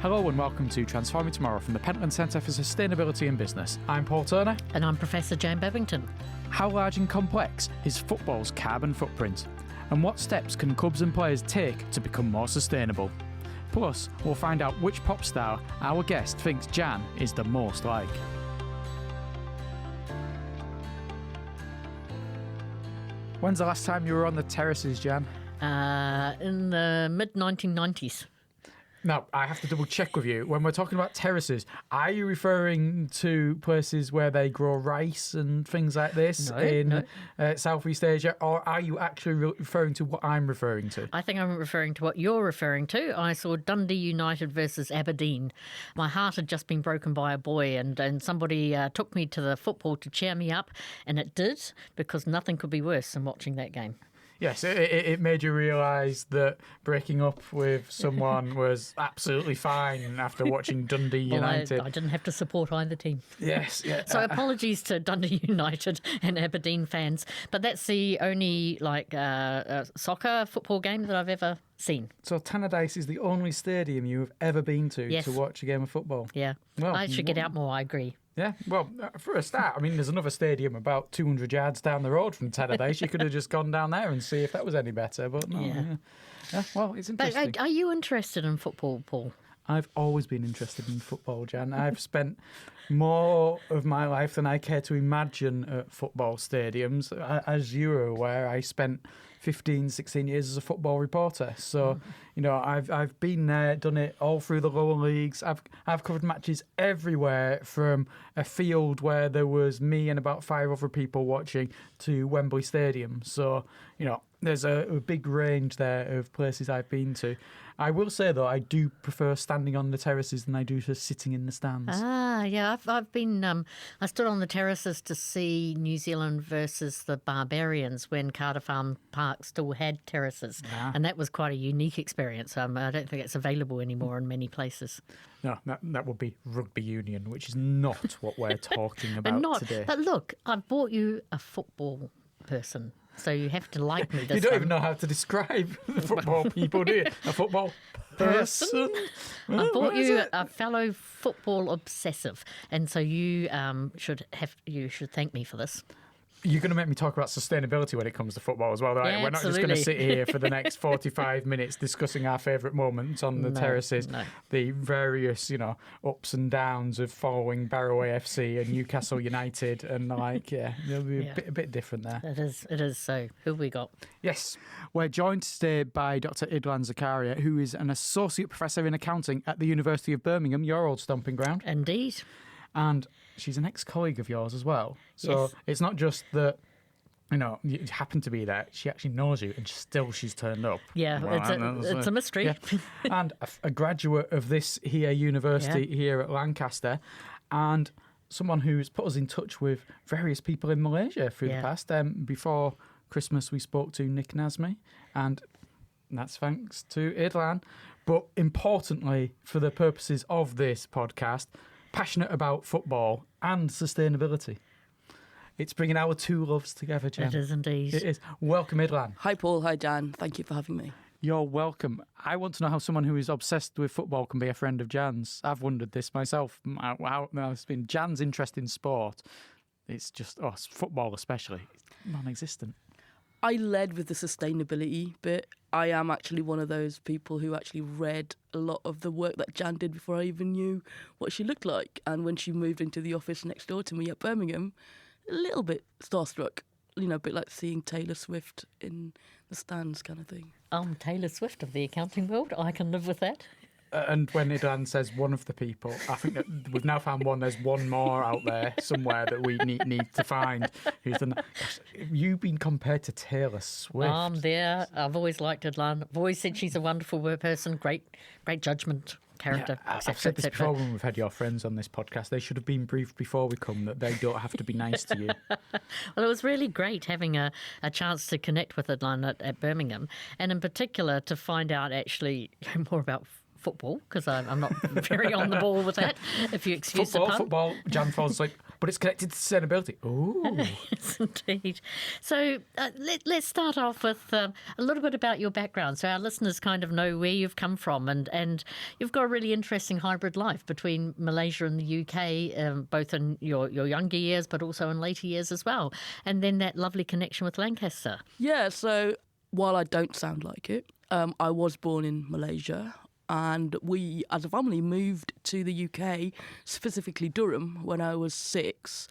Hello and welcome to Transforming Tomorrow from the Pentland Centre for Sustainability and Business. I'm Paul Turner. And I'm Professor Jane Bevington. How large and complex is football's carbon footprint? And what steps can clubs and players take to become more sustainable? Plus, we'll find out which pop star our guest thinks Jan is the most like. When's the last time you were on the terraces, Jan? In the mid-1990s. Now, I have to double check with you. When we're talking about terraces, are you referring to places where they grow rice and things like this in Southeast Asia, or are you actually referring to what I'm referring to? I think I'm referring to what you're referring to. I saw Dundee United versus Aberdeen. My heart had just been broken by a boy, and somebody took me to the football to cheer me up, and it did, because nothing could be worse than watching that game. Yes, it made you realise that breaking up with someone was absolutely fine after watching Dundee United. I didn't have to support either team. Yes, yeah. So apologies to Dundee United and Aberdeen fans, but that's the only soccer football game that I've ever seen. So Tannadice is the only stadium you have ever been to watch a game of football? Yeah. Well, I should get out more, I agree. Yeah, well, for a start, I mean, there's another stadium about 200 yards down the road from Tannadice. You could have just gone down there and see if that was any better, but no. Yeah, well, it's interesting. But are you interested in football, Paul? I've always been interested in football, Jan. I've spent more of my life than I care to imagine at football stadiums. As you're aware, I spent 15, 16 years as a football reporter. So, you know, I've been there, done it all through the lower leagues. I've covered matches everywhere, from a field where there was me and about 5 other people watching to Wembley Stadium. So, you know, there's a big range there of places I've been to. I will say, though, I do prefer standing on the terraces than I do just sitting in the stands. I've been. I stood on the terraces to see New Zealand versus the Barbarians when Carter Farm Park still had terraces, and that was quite a unique experience. I don't think it's available anymore in many places. No, that would be rugby union, which is not what we're talking about today. But look, I bought you a football person. So you have to like me this You don't even know how to describe the football people, do you? A football person? I bought you a fellow football obsessive, and so you should thank me for this. You're going to make me talk about sustainability when it comes to football as well, right? Yeah, we're not just going to sit here for the next 45 minutes discussing our favourite moments on the terraces, the various, ups and downs of following Barrow AFC and Newcastle United, and it'll be a bit different there. It is. So, who have we got? Yes, we're joined today by Dr Idlan Zakaria, who is an associate professor in accounting at the University of Birmingham, your old stomping ground. Indeed. And she's an ex-colleague of yours as well. So It's not just that, you happen to be there. She actually knows you, and still she's turned up. Yeah, well, it's a mystery. Yeah. And a graduate of this here university here at Lancaster, and someone who's put us in touch with various people in Malaysia through the past. Before Christmas, we spoke to Nick Nazmi, and that's thanks to Idlan. But importantly, for the purposes of this podcast, passionate about football and sustainability. It's bringing our two loves together, Jan. It is indeed. It is. Welcome, Idlan. Hi, Paul. Hi, Jan. Thank you for having me. You're welcome. I want to know how someone who is obsessed with football can be a friend of Jan's. I've wondered this myself. It's been Jan's interest in sport. It's just, football especially, it's non-existent. I led with the sustainability bit. I am actually one of those people who actually read a lot of the work that Jan did before I even knew what she looked like. And when she moved into the office next door to me at Birmingham, a little bit starstruck, a bit like seeing Taylor Swift in the stands kind of thing. Taylor Swift of the accounting world. I can live with that. And when Idlan says one of the people, I think that we've now found one. There's one more out there somewhere that we need to find. Who's done that. Gosh, you've been compared to Taylor Swift. There. I've always liked Idlan. I've always said she's a wonderful person. Great judgment, character. Yeah, I've said this before when we've had your friends on this podcast. They should have been briefed before we come that they don't have to be nice to you. Well, it was really great having a chance to connect with Idlan at Birmingham, and in particular to find out actually more about football, because I'm not very on the ball with that, if you excuse the pun. Football, Jan falls asleep. but it's connected to sustainability. Ooh. Yes, indeed. So let's start off with a little bit about your background, so our listeners kind of know where you've come from, and you've got a really interesting hybrid life between Malaysia and the UK, both in your younger years, but also in later years as well, and then that lovely connection with Lancaster. Yeah, so while I don't sound like it, I was born in Malaysia. And we, as a family, moved to the UK, specifically Durham, when I was 6,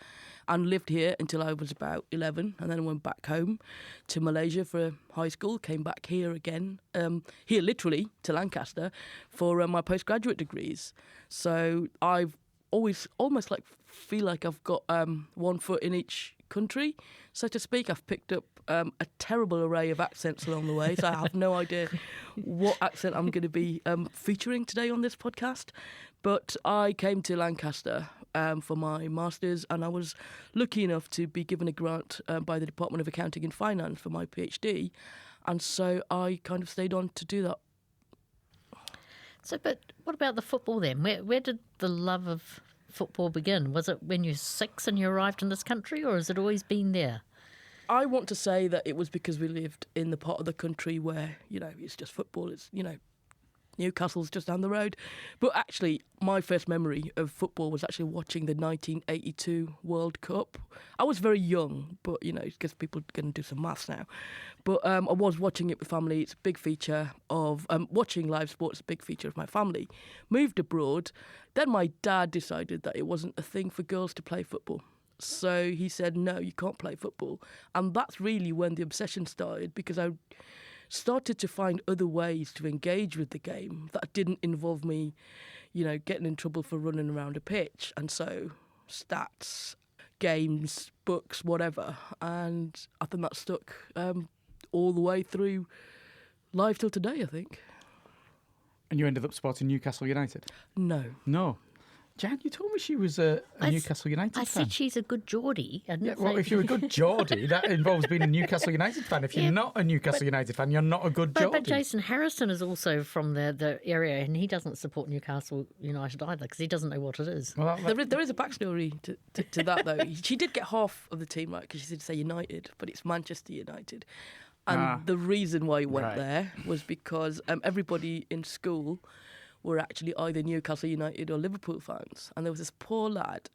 and lived here until I was about 11, and then I went back home to Malaysia for high school, came back here again, here literally to Lancaster, for my postgraduate degrees. So I've always almost feel like I've got one foot in each country, so to speak. I've picked up a terrible array of accents along the way, so I have no idea what accent I'm going to be featuring today on this podcast. But I came to Lancaster for my master's, and I was lucky enough to be given a grant by the Department of Accounting and Finance for my PhD, and so I kind of stayed on to do that. So, but what about the football then? Where did the love of football begin? Was it when you were 6 and you arrived in this country, or has it always been there? I want to say that it was because we lived in the part of the country where, it's just football. It's, Newcastle's just down the road. But actually, my first memory of football was actually watching the 1982 World Cup. I was very young, but, because people are going to do some maths now. But I was watching it with family. It's a big feature of... watching live sports is a big feature of my family. Moved abroad. Then my dad decided that it wasn't a thing for girls to play football. So he said, no, you can't play football. And that's really when the obsession started, because I started to find other ways to engage with the game that didn't involve me, getting in trouble for running around a pitch. And so stats, games, books, whatever. And I think that stuck all the way through life till today, I think. And you ended up supporting Newcastle United? No. Jan, you told me she was a Newcastle United fan. I said she's a good Geordie. If you're a good Geordie, that involves being a Newcastle United fan. If you're not a Newcastle United fan, you're not a good Geordie. But Jason Harrison is also from the area, and he doesn't support Newcastle United either, because he doesn't know what it is. Well, there is a backstory to that, though. She did get half of the team right, because she did say United, but it's Manchester United. And the reason why he went there was because everybody in school were actually either Newcastle United or Liverpool fans. And there was this poor lad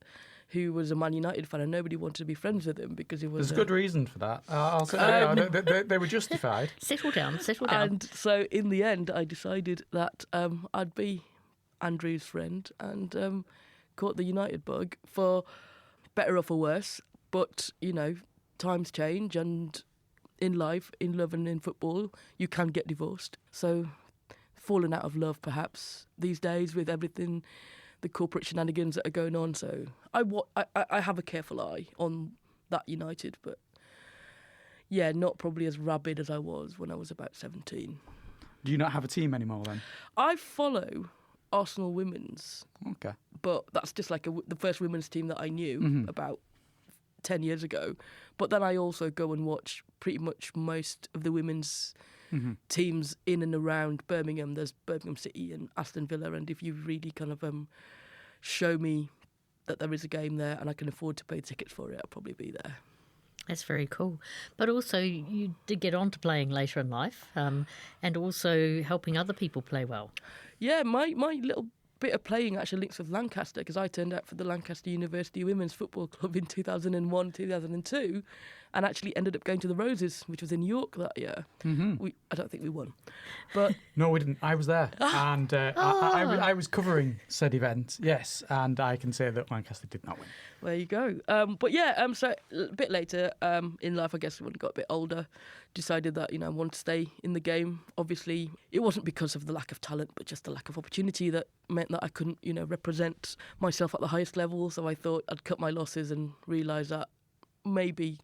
who was a Man United fan, and nobody wanted to be friends with him because he was... There's a good reason for that. I'll say they were justified. Settle down. And so in the end, I decided that I'd be Andrew's friend and caught the United bug, for better or for worse. But, times change, and in life, in love and in football, you can get divorced. So... fallen out of love, perhaps, these days with everything, the corporate shenanigans that are going on. So I have a careful eye on that United, but not probably as rabid as I was when I was about 17. Do you not have a team anymore then? I follow Arsenal Women's. Okay. But that's just like the first women's team that I knew about 10 years ago. But then I also go and watch pretty much most of the women's teams in and around Birmingham. There's Birmingham City and Aston Villa, and if you really kind of show me that there is a game there and I can afford to pay tickets for it, I'll probably be there. That's very cool. But also you did get on to playing later in life, and also helping other people play well. Yeah, my little bit of playing actually links with Lancaster, because I turned out for the Lancaster University Women's Football Club in 2001, 2002, and actually ended up going to the Roses, which was in York that year. I don't think we won. But no, we didn't. I was there, and I was covering said event, yes, and I can say that Lancaster did not win. There you go. So a bit later in life, I guess when I got a bit older, decided that, I wanted to stay in the game. Obviously, it wasn't because of the lack of talent, but just the lack of opportunity that meant that I couldn't, represent myself at the highest level. So I thought I'd cut my losses and realise that maybe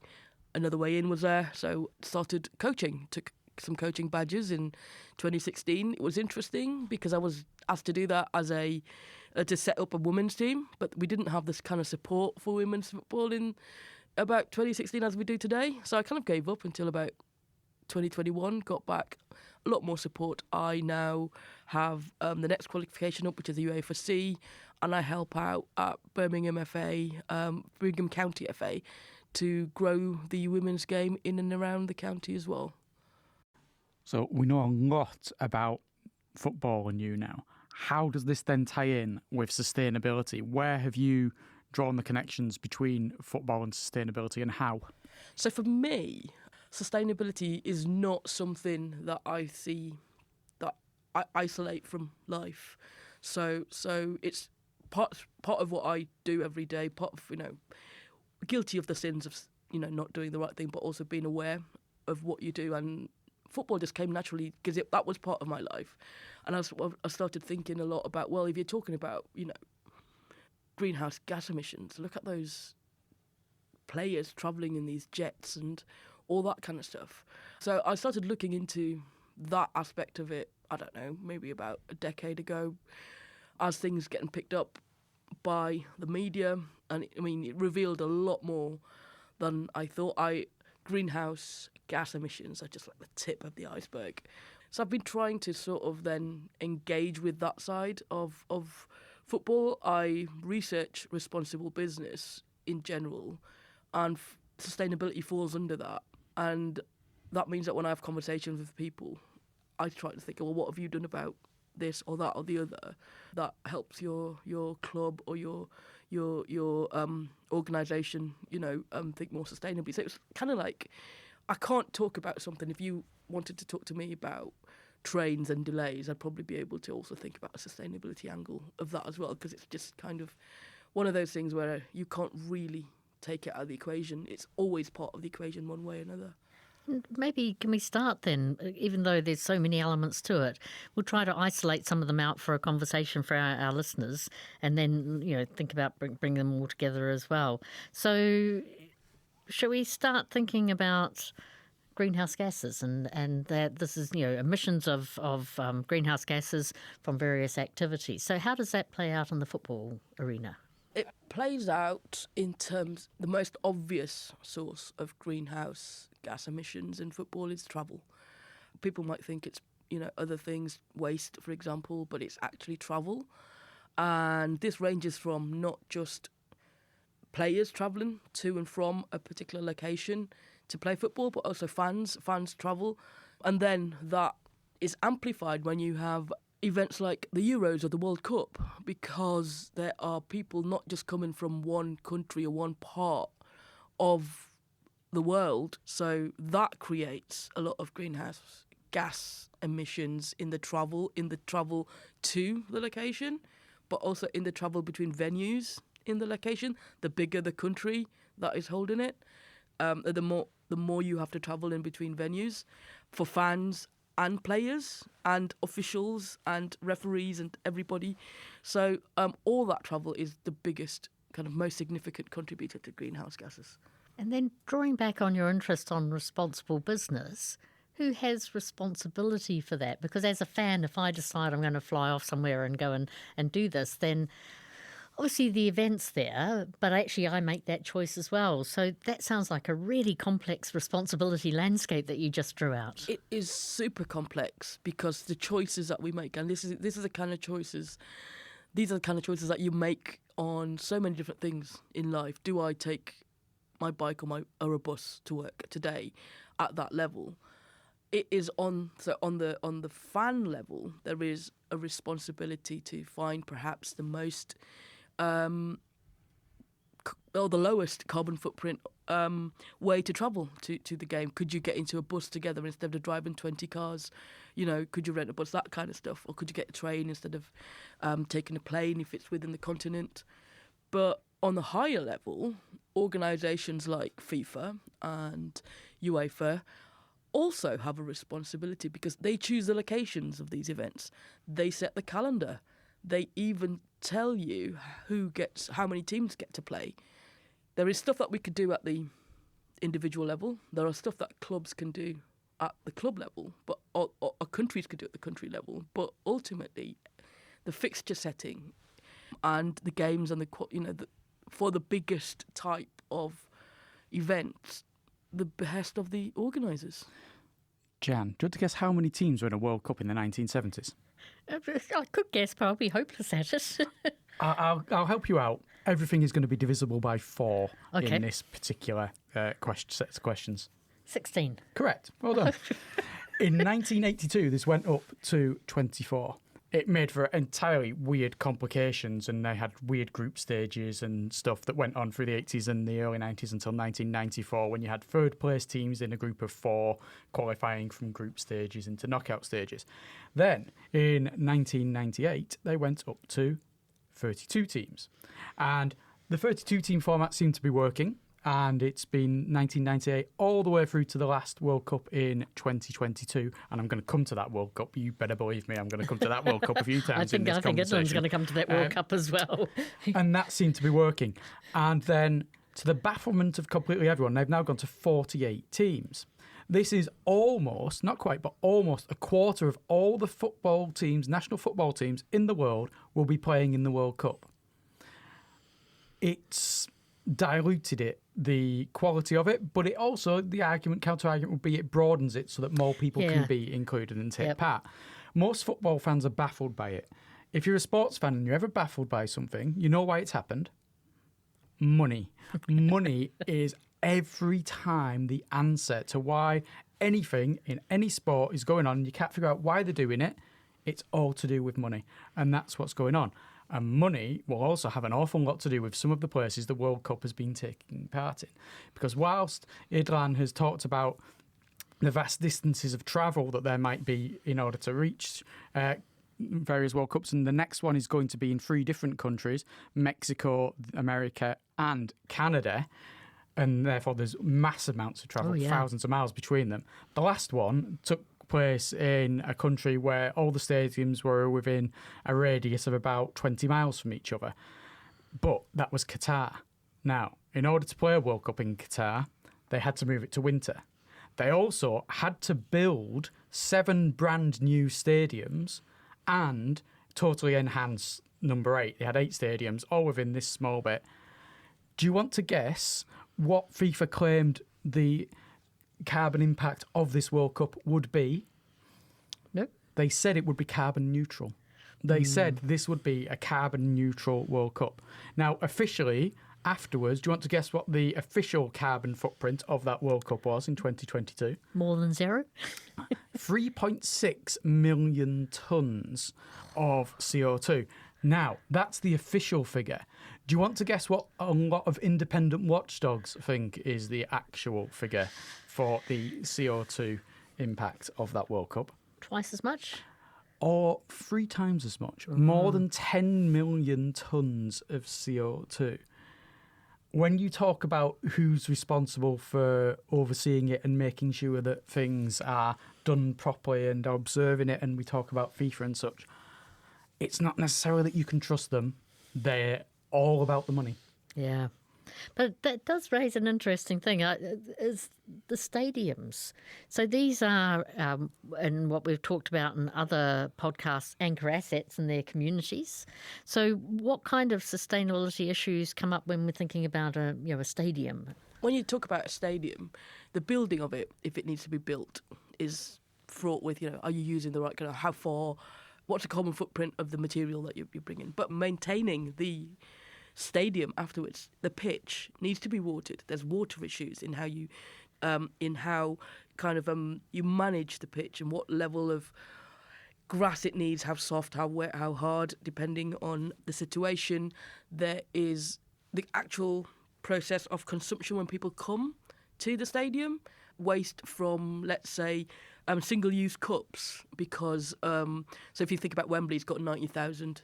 another way in was there. So started coaching, took some coaching badges in 2016. It was interesting because I was asked to do that as to set up a women's team, but we didn't have this kind of support for women's football in about 2016 as we do today. So I kind of gave up until about 2021, got back a lot more support. I now have the next qualification up, which is the UEFA C, and I help out at Birmingham FA, Birmingham County FA, to grow the women's game in and around the county as well. So we know a lot about football and you now. How does this then tie in with sustainability? Where have you drawn the connections between football and sustainability, and how? So for me, sustainability is not something that I see that I isolate from life. So it's part of what I do every day, part of, guilty of the sins of, not doing the right thing, but also being aware of what you do. And football just came naturally because that was part of my life. And I started thinking a lot about, well, if you're talking about, greenhouse gas emissions, look at those players travelling in these jets and all that kind of stuff. So I started looking into that aspect of it, I don't know, maybe about a decade ago, as things getting picked up by the media. And it revealed a lot more than I thought. Greenhouse gas emissions are just like the tip of the iceberg. So I've been trying to sort of then engage with that side of football. I research responsible business in general, and sustainability falls under that. And that means that when I have conversations with people, I try to think, well, what have you done about this or that or the other that helps your club or your organisation, think more sustainably. So it's kind of like, I can't talk about something. If you wanted to talk to me about trains and delays, I'd probably be able to also think about a sustainability angle of that as well, because it's just kind of one of those things where you can't really take it out of the equation. It's always part of the equation one way or another. Maybe can we start then, even though there's so many elements to it, we'll try to isolate some of them out for a conversation for our listeners, and then, think about bring them all together as well. So shall we start thinking about greenhouse gases and that this is, emissions of greenhouse gases from various activities. So how does that play out in the football arena? It plays out in terms, the most obvious source of greenhouse gas emissions in football is travel. People might think it's, other things, waste, for example, but it's actually travel. And this ranges from not just players travelling to and from a particular location to play football, but also fans travel. And then that is amplified when you have events like the Euros or the World Cup, because there are people not just coming from one country or one part of the world. So that creates a lot of greenhouse gas emissions in the travel to the location, but also in the travel between venues in the location. The bigger the country that is holding it, the more you have to travel in between venues for fans and players and officials and referees and everybody. So all that travel is the biggest, kind of most significant contributor to greenhouse gases. And then drawing back on your interest on responsible business, who has responsibility for that? Because as a fan, if I decide I'm going to fly off somewhere and go and do this, then obviously the event's there, but actually I make that choice as well. So that sounds like a really complex responsibility landscape that you just drew out. It is super complex because the choices that we make, and this is the kind of choices, these are the kind of choices that you make on so many different things in life. Do I take my bike or a bus to work today at that level? It is on the fan level, there is a responsibility to find perhaps the most or the lowest carbon footprint way to travel to the game. Could you get into a bus together instead of driving 20 cars? Could you rent a bus, that kind of stuff? Or could you get a train instead of taking a plane if it's within the continent? But on the higher level, organisations like FIFA and UEFA also have a responsibility because they choose the locations of these events. They set the calendar. They even tell you how many teams get to play. There is stuff that we could do at the individual level. There are stuff that clubs can do at the club level, but or countries could do at the country level. But ultimately, the fixture setting and the games and for the biggest type of events, the behest of the organisers. Jan, do you want to guess how many teams were in a World Cup in the 1970s? I could guess, but I'll be hopeless at it. I'll help you out. Everything is going to be divisible by 4 Okay. in this particular set of questions. 16. Correct. Well done. In 1982, this went up to 24. It made for entirely weird complications, and they had weird group stages and stuff that went on through the 80s and the early 90s until 1994, when you had third-place teams in a group of 4 qualifying from group stages into knockout stages. Then, in 1998, they went up to 32 teams. And the 32-team format seemed to be working, and it's been 1998 all the way through to the last World Cup in 2022. And I'm going to come to that World Cup. You better believe me, I'm going to come to that World Cup a few times in this conversation. I think Idlan's going to come to that World Cup as well. And that seemed to be working. And then, to the bafflement of completely everyone, they've now gone to 48 teams. This is almost, not quite, but almost a quarter of all the football teams, national football teams in the world will be playing in the World Cup. It's diluted it, the quality of it, but it also, the counter-argument would be it broadens it so that more people can be included and take part. Most football fans are baffled by it. If you're a sports fan and you're ever baffled by something, you know why it's happened? Money. Money is every time the answer to why anything in any sport is going on. You can't figure out why they're doing it. It's all to do with money. And that's what's going on. And money will also have an awful lot to do with some of the places the World Cup has been taking part in. Because whilst Idlan has talked about the vast distances of travel that there might be in order to reach various World Cups, and the next one is going to be in 3 different countries, Mexico, America and Canada, and therefore there's massive amounts of travel, thousands of miles between them. The last one took place in a country where all the stadiums were within a radius of about 20 miles from each other. But that was Qatar. Now, in order to play a World Cup in Qatar, they had to move it to winter. They also had to build 7 brand new stadiums and totally enhance number 8. They had 8 stadiums, all within this small bit. Do you want to guess what FIFA claimed the carbon impact of this World Cup would be? Nope. They said it would be carbon neutral. They said this would be a carbon neutral World Cup. Now, officially, afterwards, do you want to guess what the official carbon footprint of that World Cup was in 2022? More than 0? 3.6 million tonnes of CO2. Now, that's the official figure. Do you want to guess what a lot of independent watchdogs think is the actual figure for the CO2 impact of that World Cup? Twice as much? Or 3 times as much. More than 10 million tonnes of CO2. When you talk about who's responsible for overseeing it and making sure that things are done properly and observing it, and we talk about FIFA and such, it's not necessarily that you can trust them. They're all about the money. Yeah. But that does raise an interesting thing, is the stadiums. So these are, and what we've talked about in other podcasts, anchor assets in their communities. So what kind of sustainability issues come up when we're thinking about a stadium? When you talk about a stadium, the building of it, if it needs to be built, is fraught with, are you using the right kind of, how far, what's the carbon footprint of the material that you're bringing? But maintaining the stadium afterwards, the pitch needs to be watered. There's water issues in how you, you manage the pitch and what level of grass it needs, how soft, how wet, how hard, depending on the situation. There is the actual process of consumption when people come to the stadium. Waste from, let's say, single-use cups, because so if you think about Wembley, it's got 90,000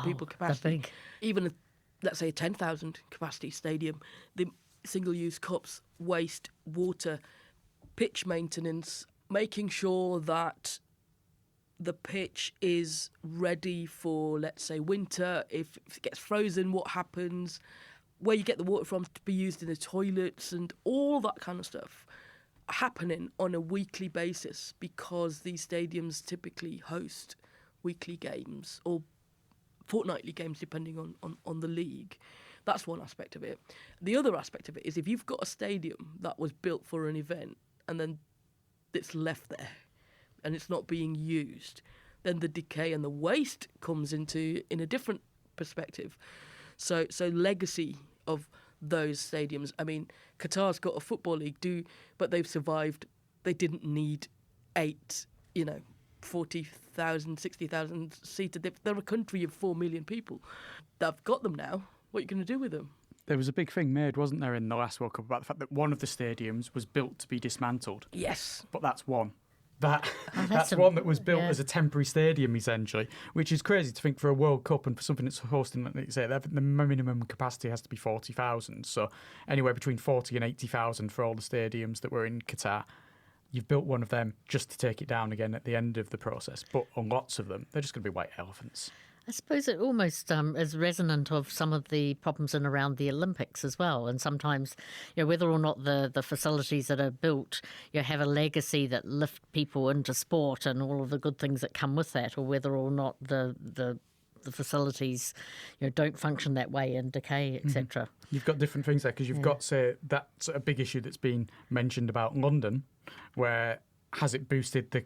people capacity. Big. Even, let's say, a 10,000 capacity stadium, the single-use cups, waste, water, pitch maintenance, making sure that the pitch is ready for, let's say, winter. If it gets frozen, what happens? Where you get the water from to be used in the toilets and all that kind of stuff happening on a weekly basis, because these stadiums typically host weekly games or fortnightly games depending on the league. That's one aspect of it. The other aspect of it is if you've got a stadium that was built for an event and then that's left there and it's not being used, then the decay and the waste comes into in a different perspective. So legacy of those stadiums. I mean, Qatar's got a football league, but they've survived. They didn't need 8, 40,000, 60,000 seated. They're a country of 4 million people. They've got them now. What are you going to do with them? There was a big thing made, wasn't there, in the last World Cup about the fact that one of the stadiums was built to be dismantled. Yes. But that's one. That's one that was built as a temporary stadium, essentially, which is crazy to think for a World Cup and for something that's hosting, like you say, the minimum capacity has to be 40,000. So anywhere between 40 and 80,000 for all the stadiums that were in Qatar. You've built one of them just to take it down again at the end of the process. But on lots of them, they're just going to be white elephants. I suppose it almost is resonant of some of the problems in around the Olympics as well. And sometimes, whether or not the facilities that are built, have a legacy that lift people into sport and all of the good things that come with that, or whether or not the facilities, don't function that way and decay, etc. You've got different things there because you've got, say, that's a big issue that's been mentioned about London, where has it boosted the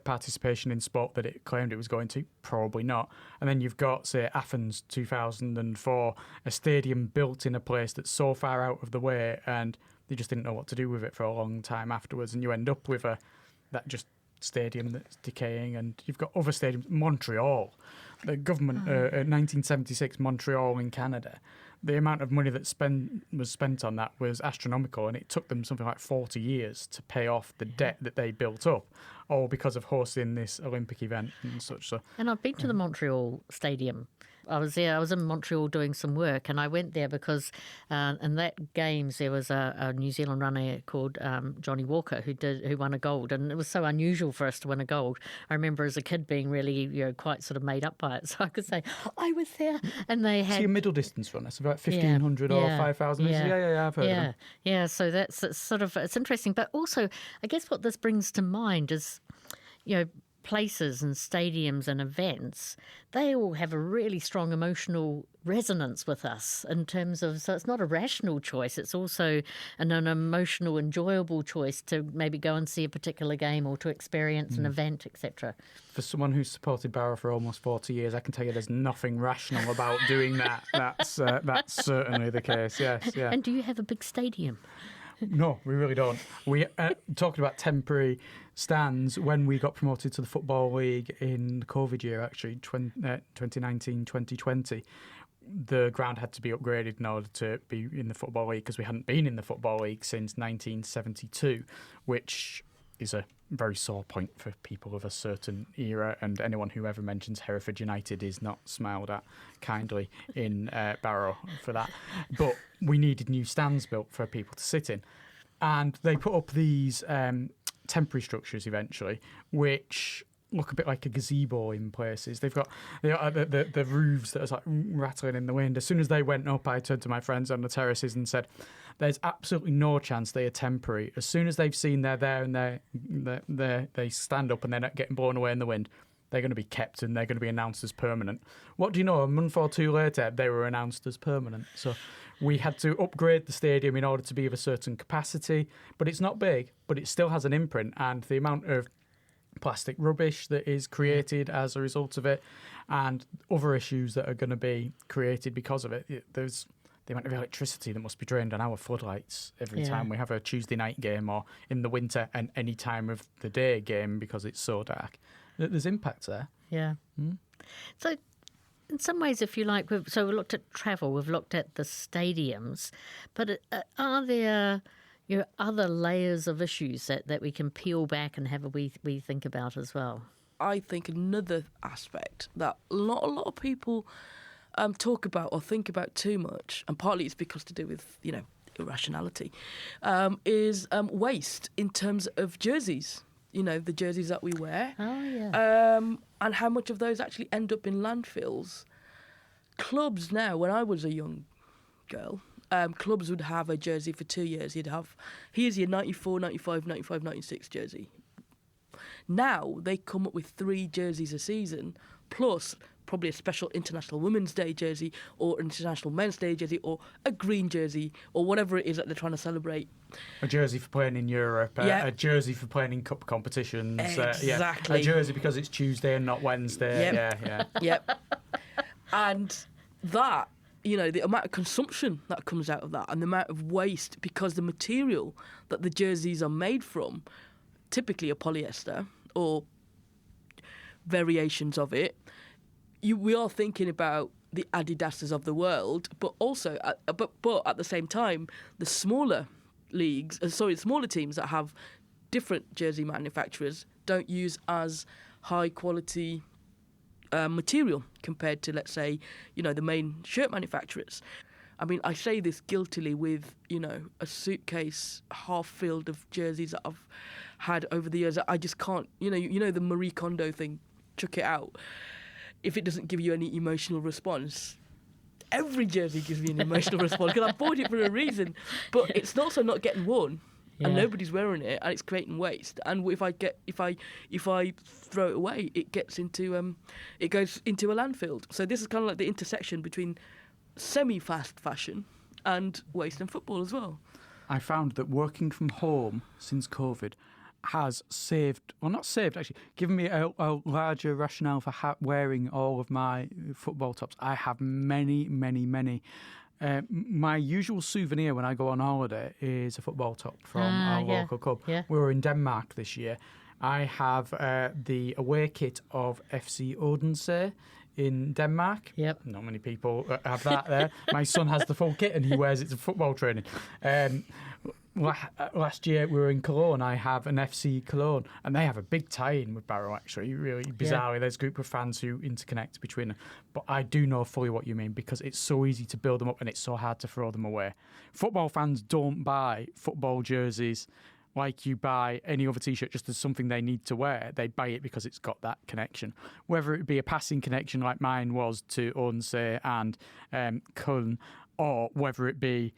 participation in sport that it claimed it was going to? Probably not. And then you've got, say, Athens 2004, a stadium built in a place that's so far out of the way and they just didn't know what to do with it for a long time afterwards, and you end up with that just stadium that's decaying. And you've got other stadiums. Montreal, the government, 1976, Montreal in Canada, the amount of money that was spent on that was astronomical, and it took them something like 40 years to pay off the debt that they built up, all because of hosting this Olympic event and such. So, and I've been to the Montreal Stadium. I was there. I was in Montreal doing some work, and I went there because in that games there was a New Zealand runner called Johnny Walker who won a gold, and it was so unusual for us to win a gold. I remember as a kid being really quite sort of made up by it, so I could say I was there. And they had a middle distance runner, so about 1,500 or 5,000 meters. Yeah, I've heard of them. Yeah, so that's it's interesting, but also I guess what this brings to mind is, places and stadiums and events, they all have a really strong emotional resonance with us in terms of, so it's not a rational choice, it's also an emotional, enjoyable choice to maybe go and see a particular game or to experience an event, etc. For someone who's supported Barrow for almost 40 years, I can tell you there's nothing rational about doing that. That's certainly the case, yes. Yeah. And do you have a big stadium? No, we really don't. We talked about temporary stands when we got promoted to the Football League in the COVID year, actually, 2019-2020. The ground had to be upgraded in order to be in the Football League because we hadn't been in the Football League since 1972, which is a very sore point for people of a certain era, and anyone who ever mentions Hereford United is not smiled at kindly in Barrow for that. But we needed new stands built for people to sit in, and they put up these temporary structures eventually, which look a bit like a gazebo in places. They've got the roofs that are like rattling in the wind. As soon as they went up, I turned to my friends on the terraces and said, there's absolutely no chance they are temporary. As soon as they've seen they're there and they stand up and they're not getting blown away in the wind, they're going to be kept and they're going to be announced as permanent. What do you know? A month or two later, they were announced as permanent. So we had to upgrade the stadium in order to be of a certain capacity. But it's not big, but it still has an imprint, and the amount of plastic rubbish that is created as a result of it and other issues that are going to be created because of it. There's the amount of electricity that must be drained on our floodlights every time we have a Tuesday night game, or in the winter and any time of the day game because it's so dark. There's impacts there. Yeah. So in some ways, if you like, we've looked at travel, we've looked at the stadiums, but are there other layers of issues that we can peel back and have a wee think about as well? I think another aspect that not a lot of people talk about or think about too much, and partly it's because to do with, irrationality, is waste in terms of jerseys. The jerseys that we wear. Oh, yeah. And how much of those actually end up in landfills. Clubs now, when I was a young girl, clubs would have a jersey for 2 years. Here's your 94, 95, 95, 96 jersey. Now they come up with 3 jerseys a season, plus probably a special International Women's Day jersey or International Men's Day jersey or a green jersey or whatever it is that they're trying to celebrate. A jersey for playing in Europe, Yeah. a jersey for playing in cup competitions. Exactly. A jersey because it's Tuesday and not Wednesday. Yep. Yeah. Yep. And that, the amount of consumption that comes out of that and the amount of waste, because the material that the jerseys are made from typically are polyester or variations of it. We are thinking about the Adidases of the world, but also, but at the same time, the smaller smaller teams that have different jersey manufacturers don't use as high quality material compared to, let's say, the main shirt manufacturers. I mean, I say this guiltily with, a suitcase half filled of jerseys that I've had over the years. I just can't, the Marie Kondo thing, chuck it out. If it doesn't give you any emotional response, every jersey gives me an emotional response because I bought it for a reason. But it's also not getting worn, and nobody's wearing it, and it's creating waste. And if I throw it away, it goes into a landfill. So this is kind of like the intersection between semi-fast fashion and waste in football as well. I found that working from home since COVID has given me a larger rationale for wearing all of my football tops. I have many. My usual souvenir when I go on holiday is a football top from our local club. Yeah. We were in Denmark this year. I have the away kit of FC Odense in Denmark. Yep. Not many people have that there. My son has the full kit and he wears it to football training. Last year we were in Cologne. I have an FC Cologne, and they have a big tie-in with Barrow, actually, really bizarrely. There's a group of fans who interconnect between them. But I do know fully what you mean, because it's so easy to build them up and it's so hard to throw them away. Football fans don't buy football jerseys like you buy any other T-shirt just as something they need to wear. They buy it because it's got that connection. Whether it be a passing connection like mine was to Odense and Köln, or whether it be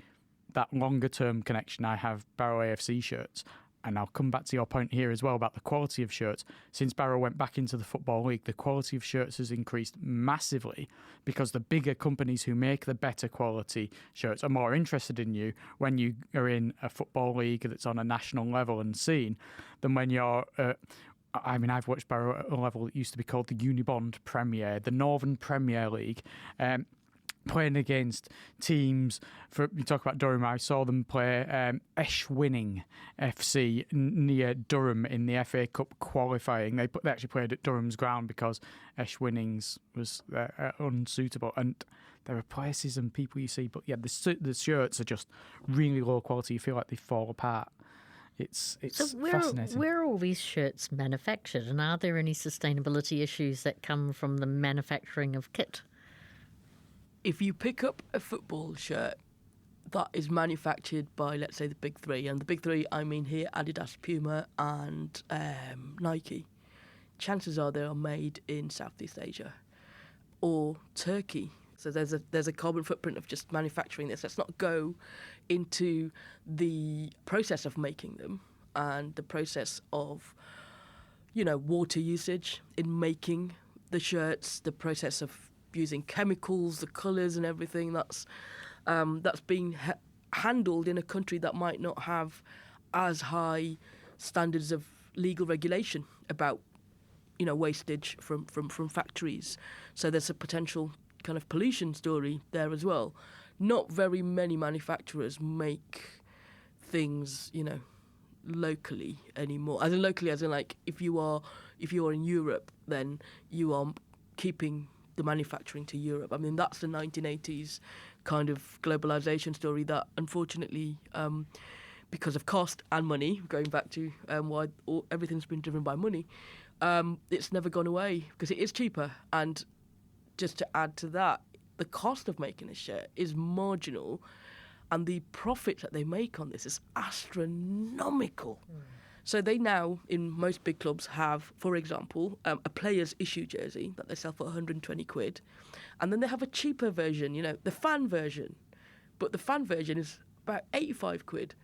that longer-term connection, I have Barrow AFC shirts. And I'll come back to your point here as well about the quality of shirts. Since Barrow went back into the Football League, the quality of shirts has increased massively because the bigger companies who make the better quality shirts are more interested in you when you are in a Football League that's on a national level and seen than when you're... I've watched Barrow at a level that used to be called the Unibond Premier, the Northern Premier League, playing against teams. You talk about Durham, I saw them play Eschwinning FC near Durham in the FA Cup qualifying. They actually played at Durham's ground because Eschwinning's was unsuitable. And there are places and people you see, but the shirts are just really low quality. You feel like they fall apart. It's fascinating. Where are all these shirts manufactured, and are there any sustainability issues that come from the manufacturing of kit? If you pick up a football shirt that is manufactured by, let's say, the big three, and the big three I mean here Adidas, Puma and Nike, chances are they are made in Southeast Asia or Turkey. So there's a carbon footprint of just manufacturing this. Let's not go into the process of making them and the process of, water usage in making the shirts, the process of using chemicals, the colours and everything that's being handled in a country that might not have as high standards of legal regulation about wastage from factories. So there's a potential kind of pollution story there as well. Not very many manufacturers make things locally anymore. As in like if you are in Europe, then you are keeping the manufacturing to Europe. I mean, that's the 1980s kind of globalization story that, unfortunately, because of cost and money, going back to why everything's been driven by money, it's never gone away because it is cheaper. And just to add to that, the cost of making a shirt is marginal, and the profit that they make on this is astronomical. So they now, in most big clubs, have, for example, a player's issue jersey that they sell for 120 quid. And then they have a cheaper version, the fan version. But the fan version is about 85 quid.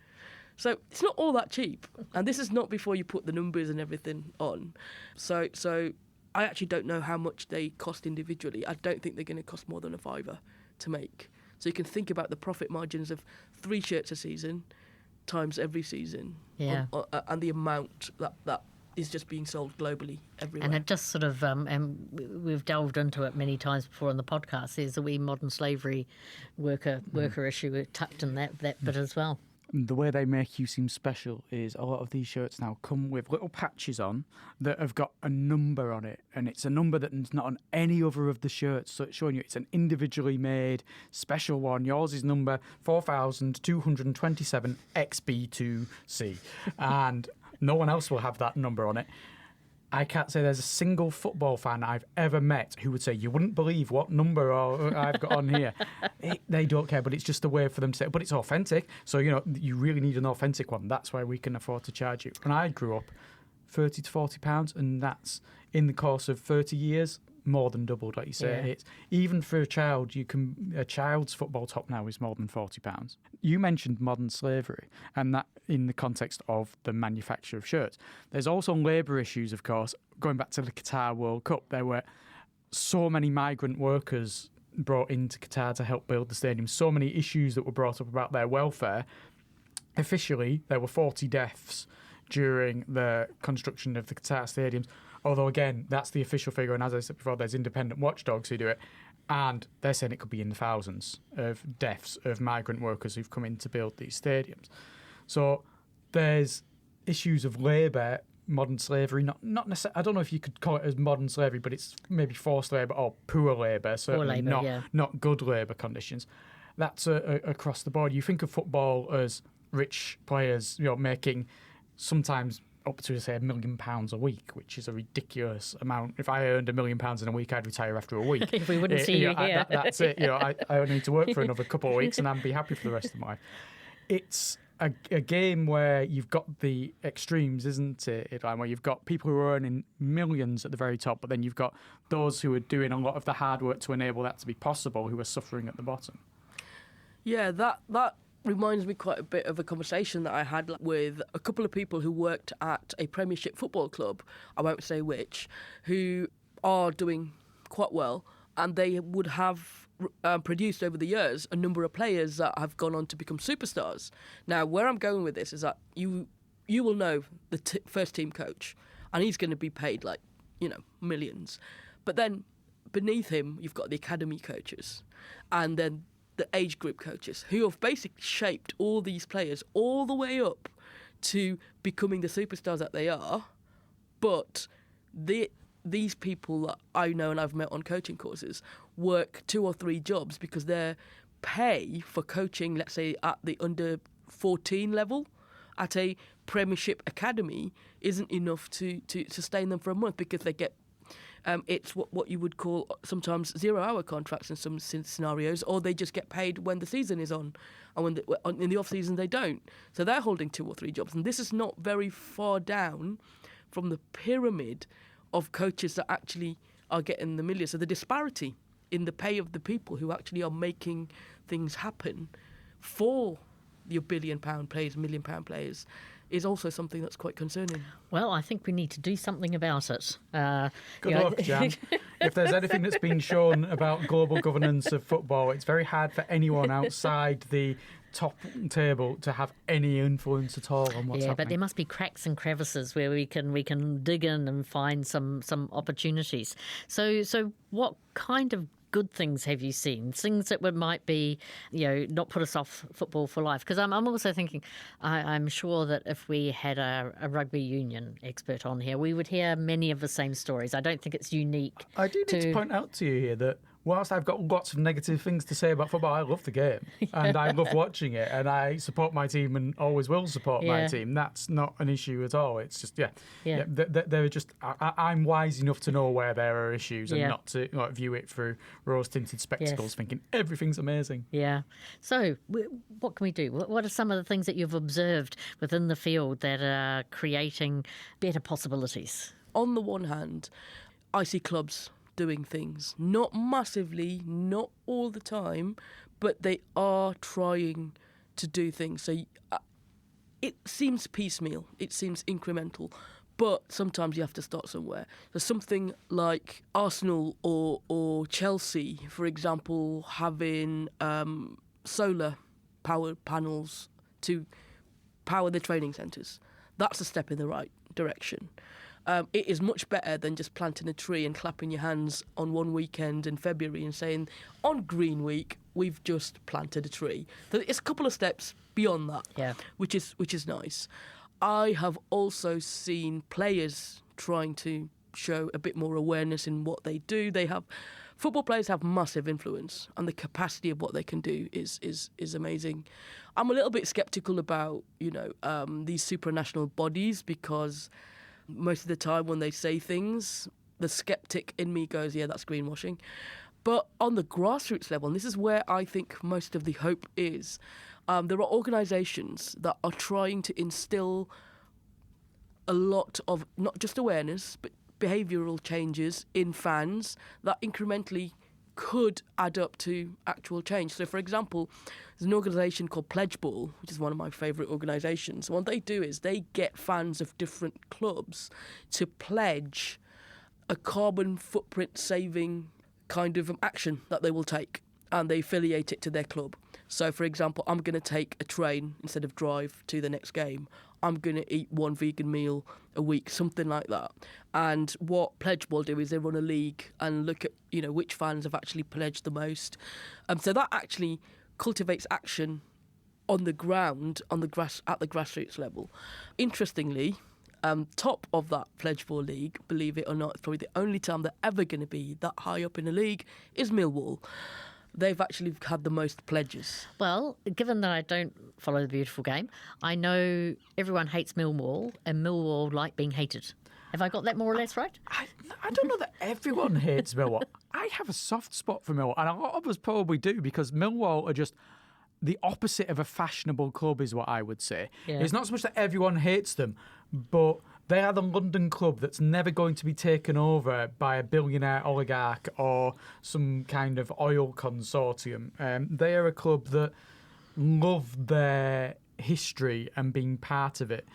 So it's not all that cheap. And this is not before you put the numbers and everything on. So I actually don't know how much they cost individually. I don't think they're going to cost more than £5 to make. So you can think about the profit margins of 3 shirts a season times every season, and the amount that is just being sold globally everywhere. And it just sort of, and we've delved into it many times before on the podcast, is the wee modern slavery worker issue tucked in that bit as well. The way they make you seem special is a lot of these shirts now come with little patches on that have got a number on it, and it's a number that's not on any other of the shirts, so it's showing you it's an individually made special one. Yours is number 4227 XB2C, and no one else will have that number on it. I can't say there's a single football fan I've ever met who would say, you wouldn't believe what number I've got on here. They don't care, but it's just a way for them to say, but it's authentic. So, you really need an authentic one. That's why we can afford to charge you. When I grew up, £30 to £40, and that's in the course of 30 years, more than doubled, like you say. Yeah. It's even for a child, a child's football top now is more than £40. You mentioned modern slavery, and that in the context of the manufacture of shirts. There's also labour issues, of course. Going back to the Qatar World Cup, there were so many migrant workers brought into Qatar to help build the stadium, so many issues that were brought up about their welfare. Officially, there were 40 deaths during the construction of the Qatar stadiums. Although, again, that's the official figure, and as I said before, there's independent watchdogs who do it, and they're saying it could be in the thousands of deaths of migrant workers who've come in to build these stadiums. So there's issues of labour, modern slavery, not necessarily, I don't know if you could call it as modern slavery, but it's maybe forced labour or poor labour, certainly not good labour conditions. That's across the board. You think of football as rich players, making sometimes up to, say, £1 million a week, which is a ridiculous amount. If I earned £1 million in a week, I'd retire after a week. If we wouldn't see you here. That's it. I only need to work for another couple of weeks and I'd be happy for the rest of my life. It's a game where you've got the extremes, isn't it, Idlan, where you've got people who are earning millions at the very top, but then you've got those who are doing a lot of the hard work to enable that to be possible, who are suffering at the bottom. Yeah, that reminds me quite a bit of a conversation that I had with a couple of people who worked at a Premiership football club, I won't say which, who are doing quite well, and they would have produced over the years a number of players that have gone on to become superstars. Now, where I'm going with this is that you will know the first team coach, and he's going to be paid millions. But then beneath him, you've got the academy coaches, and then the age group coaches who have basically shaped all these players all the way up to becoming the superstars that they are. But these people that I know and I've met on coaching courses work 2 or 3 jobs because their pay for coaching, let's say at the under 14 level at a Premiership academy, isn't enough to sustain them for a month, because they get it's what you would call sometimes 0-hour contracts in some scenarios, or they just get paid when the season is on, and in the off-season they don't. So they're holding 2 or 3 jobs, and this is not very far down from the pyramid of coaches that actually are getting the millions. So the disparity in the pay of the people who actually are making things happen for your £1 billion players, £1 million players, is also something that's quite concerning. Well, I think we need to do something about it. Good luck, Jan. If there's anything that's been shown about global governance of football, it's very hard for anyone outside the top table to have any influence at all on what's happening. But there must be cracks and crevices where we can dig in and find some opportunities. So what kind of good things have you seen? Things that might be, not put us off football for life? Because I'm also thinking, I'm sure that if we had a rugby union expert on here, we would hear many of the same stories. I don't think it's unique. I do need to point out to you here that whilst I've got lots of negative things to say about football, I love the game and I love watching it, and I support my team and always will support my team. That's not an issue at all. It's just, they're just, I'm wise enough to know where there are issues and not to view it through rose-tinted spectacles thinking everything's amazing. Yeah. So what can we do? What are some of the things that you've observed within the field that are creating better possibilities? On the one hand, I see clubs doing things, not massively, not all the time, but they are trying to do things. So it seems piecemeal, it seems incremental, But sometimes you have to start somewhere. So something like Arsenal or Chelsea, for example, having solar power panels to power the training centres. That's a step in the right direction. It is much better than just planting a tree and clapping your hands on one weekend in February and saying, on Green Week, we've just planted a tree. So it's a couple of steps beyond that, which is nice. I have also seen players trying to show a bit more awareness in what they do. Football players have massive influence, and the capacity of what they can do is amazing. I'm a little bit sceptical about these supranational bodies, because most of the time when they say things, the skeptic in me goes, yeah, that's greenwashing. But on the grassroots level, and this is where I think most of the hope is, there are organisations that are trying to instill a lot of not just awareness, but behavioural changes in fans that incrementally could add up to actual change. So, for example, there's an organisation called Pledge Ball, which is one of my favourite organisations. What they do is they get fans of different clubs to pledge a carbon footprint saving kind of action that they will take, and they affiliate it to their club. So, for example, I'm going to take a train instead of drive to the next game. I'm going to eat one vegan meal a week, something like that. And what Pledge will do is they run a league and look at, which fans have actually pledged the most. So that actually cultivates action on the ground, at the grassroots level. Interestingly, top of that Pledge for league, believe it or not, it's probably the only time they're ever going to be that high up in a league, is Millwall. They've actually had the most pledges. Well, given that I don't follow the beautiful game, I know everyone hates Millwall, and Millwall like being hated. Have I got that more or less right? I don't know that everyone hates Millwall. I have a soft spot for Millwall, and a lot of us probably do, because Millwall are just the opposite of a fashionable club, is what I would say. Yeah. It's not so much that everyone hates them, but they are the London club that's never going to be taken over by a billionaire oligarch or some kind of oil consortium. They are a club that love their history and being part of it.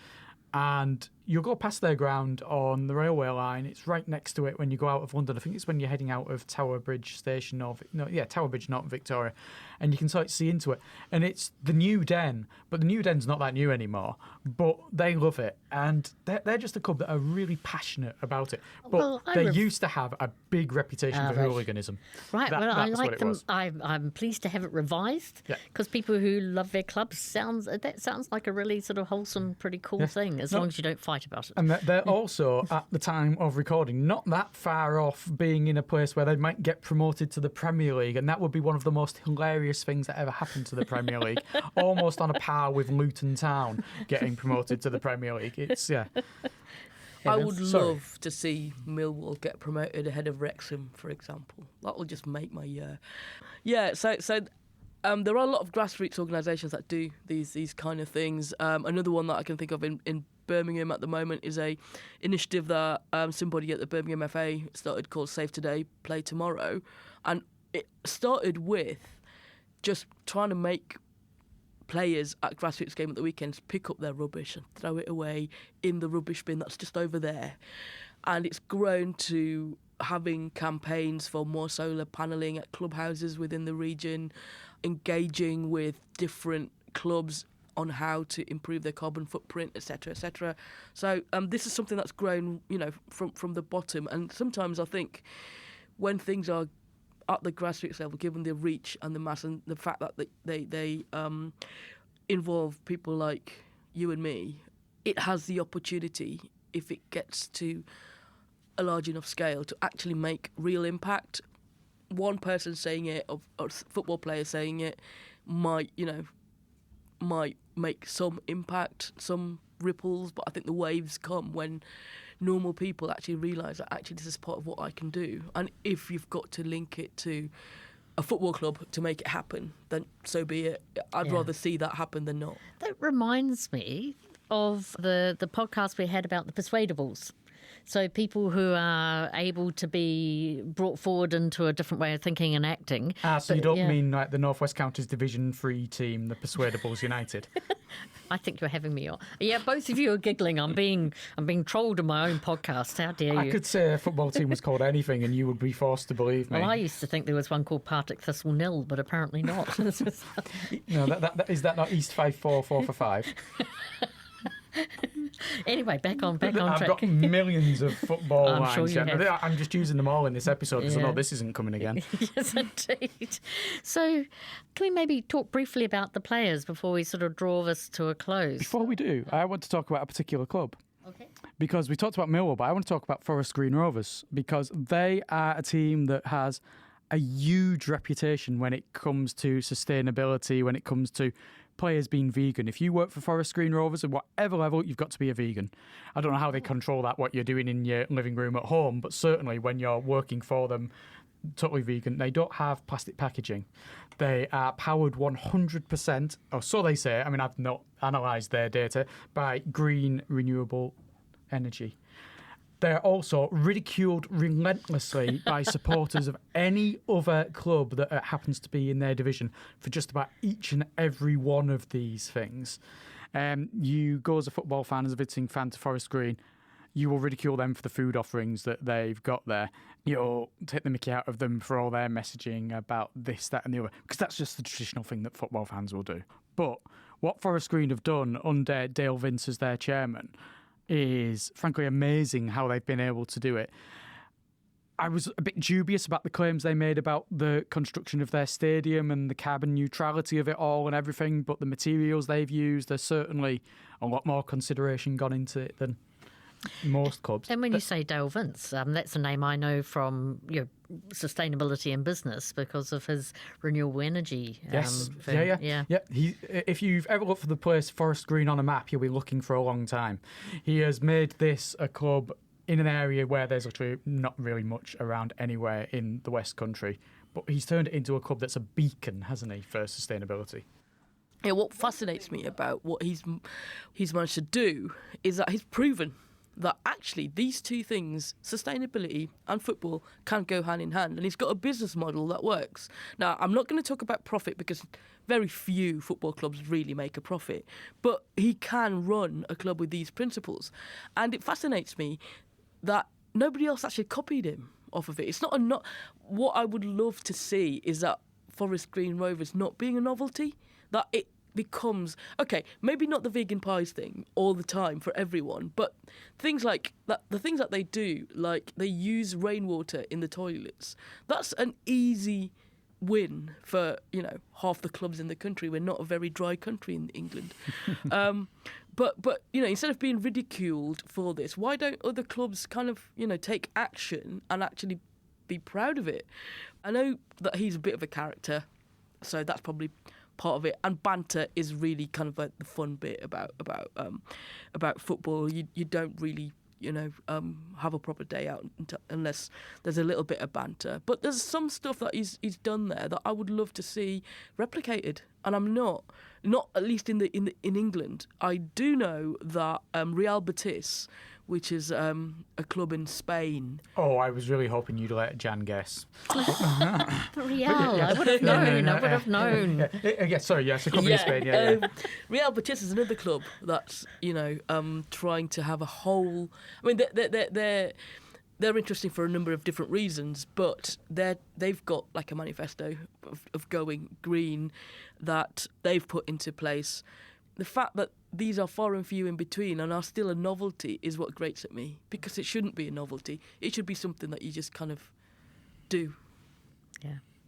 And you'll go past their ground on the railway line. It's right next to it when you go out of London. I think it's when you're heading out of Tower Bridge Station, Tower Bridge, not Victoria. And you can sort of see into it. And it's the New Den, but the New Den's not that new anymore. But they love it. And they're just a club that are really passionity about it. But they used to have a big reputation for hooliganism. Right, I like them. I'm pleased to have it revised, because people who love their clubs sounds like a really sort of wholesome, pretty cool thing, as long as you don't fight about it. And they're also, at the time of recording, not that far off being in a place where they might get promoted to the Premier League, and that would be one of the most hilarious things that ever happened to the Premier League, almost on a par with Luton Town getting promoted to the Premier League. It's, I would love to see Millwall get promoted ahead of Wrexham, for example. That will just make my year. Yeah, so there are a lot of grassroots organisations that do these kind of things. Another one that I can think of in Birmingham at the moment is a initiative that somebody at the Birmingham FA started called Save Today, Play Tomorrow. And it started with just trying to make players at grassroots game at the weekends pick up their rubbish and throw it away in the rubbish bin that's just over there. And it's grown to having campaigns for more solar panelling at clubhouses within the region, engaging with different clubs on how to improve their carbon footprint, etc., etc. So this is something that's grown, from the bottom. And sometimes I think when things are at the grassroots level, given the reach and the mass and the fact that they involve people like you and me, it has the opportunity, if it gets to a large enough scale, to actually make real impact. One person saying it, or football players saying it, might make some impact, some ripples, but I think the waves come when normal people actually realise that actually this is part of what I can do. And if you've got to link it to a football club to make it happen, then so be it. I'd rather see that happen than not. That reminds me of the podcast we had about the Persuadables. So people who are able to be brought forward into a different way of thinking and acting. So you don't mean like the North West Counties Division 3 team, the Persuadables United? I think you're having me on. Yeah, both of you are giggling. I'm being trolled in my own podcast. How dare you? I could say a football team was called anything and you would be forced to believe me. Well, I used to think there was one called Partick Thistle Nil, but apparently not. No, is that not East 5-4, 4-5? Anyway, back on track. I've got millions of football I'm lines. sure you have. I'm just using them all in this episode because I know this isn't coming again. Yes, indeed. So can we maybe talk briefly about the players before we sort of draw this to a close? Before we do, I want to talk about a particular club. Okay. Because we talked about Millwall, but I want to talk about Forest Green Rovers because they are a team that has a huge reputation when it comes to sustainability, when it comes to players being vegan. If you work for Forest Green Rovers at whatever level, you've got to be a vegan. I don't know how they control that, what you're doing in your living room at home, but certainly when you're working for them, totally vegan. They don't have plastic packaging. They are powered 100%, or so they say, I mean, I've not analysed their data, by green renewable energy. They're also ridiculed relentlessly by supporters of any other club that happens to be in their division for just about each and every one of these things. You go as a football fan, as a visiting fan to Forest Green, you will ridicule them for the food offerings that they've got there. You'll take the mickey out of them for all their messaging about this, that and the other, because that's just the traditional thing that football fans will do. But what Forest Green have done under Dale Vince as their chairman is frankly amazing how they've been able to do it. I was a bit dubious about the claims they made about the construction of their stadium and the carbon neutrality of it all and everything, but the materials they've used, there's certainly a lot more consideration gone into it than most clubs. And when you say Dale Vince, that's a name I know from sustainability in business because of his renewable energy. Yes, firm. yeah. If you've ever looked for the place Forest Green on a map, you'll be looking for a long time. He has made this a club in an area where there's literally not really much around anywhere in the West Country, but he's turned it into a club that's a beacon, hasn't he, for sustainability? Yeah, what fascinates me about what he's managed to do is that he's proven that actually these two things, sustainability and football, can go hand in hand. And he's got a business model that works. Now, I'm not going to talk about profit because very few football clubs really make a profit. But he can run a club with these principles. And it fascinates me that nobody else actually copied him off of it. It's not what I would love to see is that Forest Green Rovers not being a novelty, that it becomes, okay, maybe not the vegan pies thing all the time for everyone, but things like that, the things that they do, like they use rainwater in the toilets, that's an easy win for, half the clubs in the country. We're not a very dry country in England. But instead of being ridiculed for this, why don't other clubs kind of, take action and actually be proud of it? I know that he's a bit of a character, so that's probably part of it, and banter is really kind of like the fun bit about football. You don't really have a proper day out unless there's a little bit of banter. But there's some stuff that he's done there that I would love to see replicated, and I'm not at least in England. I do know that Real Betis, which is a club in Spain. Oh, I was really hoping you'd let Jan guess. Real, I would have known. I would have known. Yes, a club in Spain. Yeah. Real Betis is another club that's trying to have a whole. I mean, they're interesting for a number of different reasons, but they've got like a manifesto of going green that they've put into place. The fact that these are far and few in between and are still a novelty is what grates at me, because it shouldn't be a novelty. It should be something that you just kind of do.